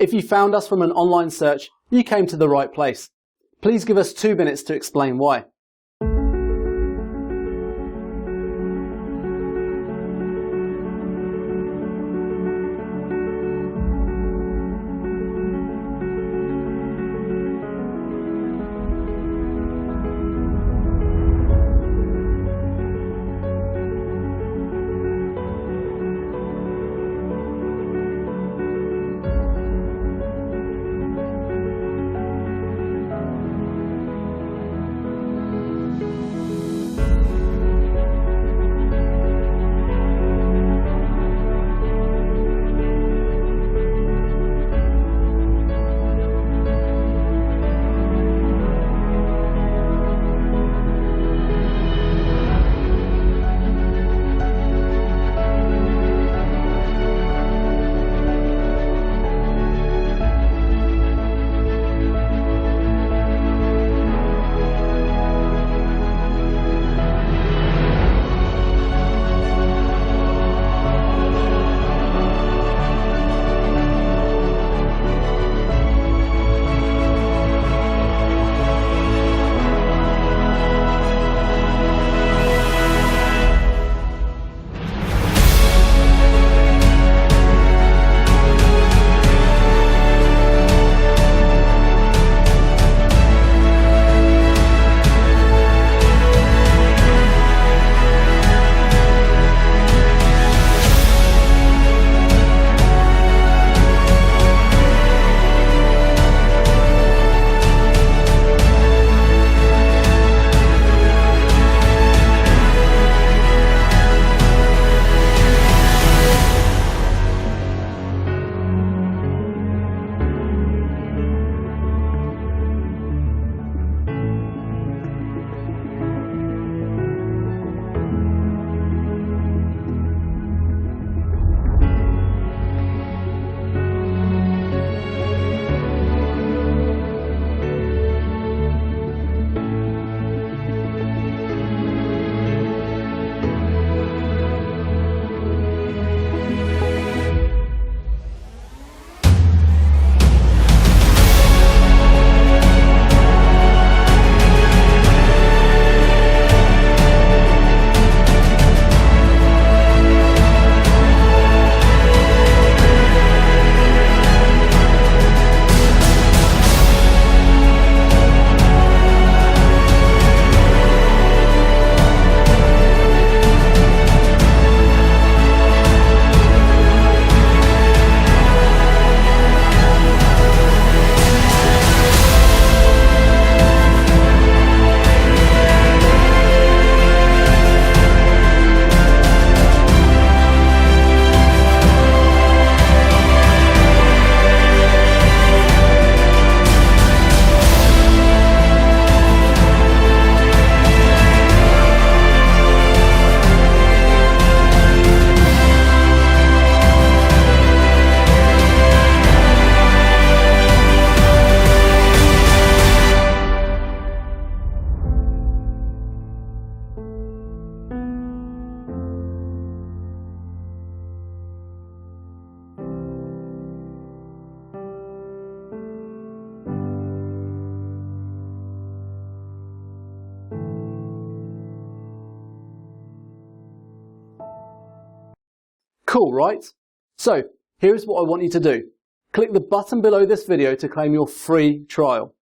If you found us from an online search, you came to the right place. Please give us 2 minutes to explain why. Cool, right? So, here's what I want you to do. Click the button below this video to claim your free trial.